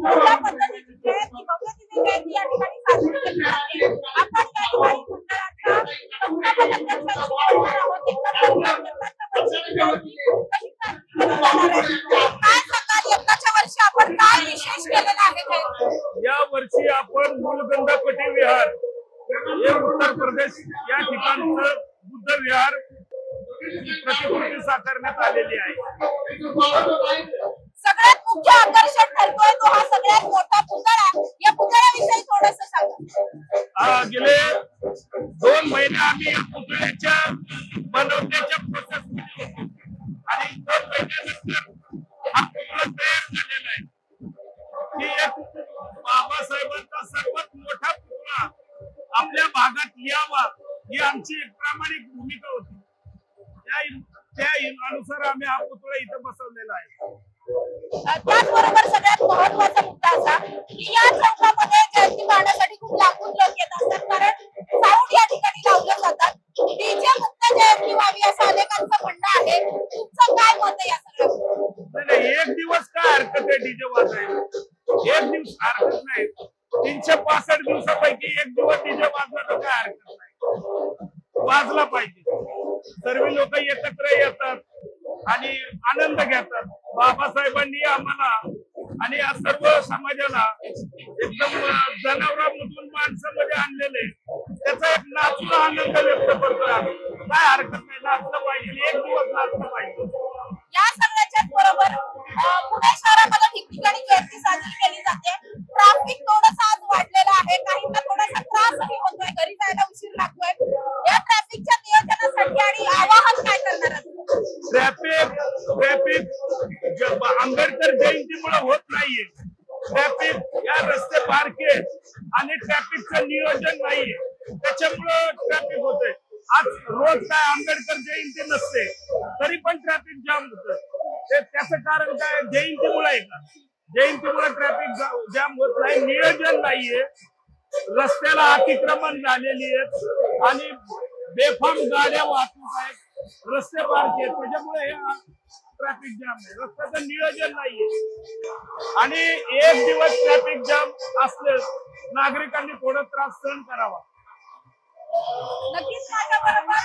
या पद्धतीची जयंती भव्यतेने जयंती या ठिकाणी साजरी केली जाते. आपण या ठिकाणी मंडळाच्या संस्थापक अध्यक्षांशी बोलणार आहोत. काय सांगाल यंदाच्या वर्षी आपण काय विशेष केलेलं आहे? या वर्षी आपण मूलगंधा पटी विहार हे उत्तर प्रदेश या ठिकाणचं बुद्ध विहार प्रतिकृती साकारण्यात आलेली आहे. सगळ्यात मुख्य आकर्षण ठरतोय तो हा सगळ्यात मोठा पुतळा. या पुतळ्याविषयी थोडंसं सांगा. गेले 2 महिने आम्ही या पुतळ्याच्या बनवण्याच्या प्रोसेस मध्ये होतो आणि 2 महिन्यानंतर हा पुतळा तयार झालेला आहे. ही एक बाबासाहेबांचा सर्वात मोठा पुतळा आपल्या भागात यावा ही आमची एक प्रामाणिक भूमिका होती. त्या अनुसार आम्ही हा पुतळा इथे बसवलेला आहे. त्याचबरोबर सगळ्यात महत्वाचा मुद्दा असा की या चौकामध्ये जयंती पाहण्यासाठी खूप लाखो लोक येत असतात, कारण साऊंड या ठिकाणी लावले जातात. डीजे मुक्त जयंती व्हावी असं अनेकांचं म्हणणं आहे. तुमचं काय मत आहे या सगळ्यावर? नाही, एक दिवस काय हरकत आहे डीजे वाजायला? एक दिवस हरकत नाही. 365 दिवसापैकी एक दिवस डीजे वाजला तर काय हरकत नाही. वाजला पाहिजे. सर्व लोक एकत्र येतात आणि आनंद घेतात. बाबासाहेबांनी आम्हाला आणि या सर्व समाजाला एकदम जनावरांमधून माणसामध्ये आणलेले, त्याचा एक नाचून आनंद व्यक्त करतोय आम्ही. काय हरकत नाही, नाचलं पाहिजे. एक दिवस नाचलं पाहिजे. या सगळ्याच्याच बरोबर पुणे शहरामध्ये ठिकठिकाणी जयंती साजरी केली जाते. ट्रॅफिक थोडंसं आज वाढलेलं आहे, काहींना थोडासा त्रासही होतोय, घरी जायला उशीर लागतोय. या ट्रॅफिकच्या नियोजनासाठी आणि आवाहन काय करणार आहात? ट्रॅफिक आंबेडकर जयंतीमुळे होत नाहीये. ट्रॅफिक या रस्ते बारके आणि ट्रॅफिकचं नियोजन नाहीये, त्याच्यामुळं ट्रॅफिक होतंय. आज रोज काय आंबेडकर जयंती नसते तरी पण ट्रॅफिक जाम होत. त्याचं कारण काय? जयंतीमुळे आहे का? जयंतीमुळे ट्रॅफिक जाम होत नाही. नियोजन नाहीये, रस्त्याला अतिक्रमण झालेली आहेत आणि बेफाम गाड्या वाहतूक आहेत, रस्ते बारके आहेत, त्याच्यामुळे हे ट्रॅफिक जाम आहे. रस्त्याचं नियोजन नाहीये आणि एक दिवस ट्रॅफिक जाम असले नागरिकांनी थोडा त्रास सहन करावा. नक्कीच माझ्या बरोबर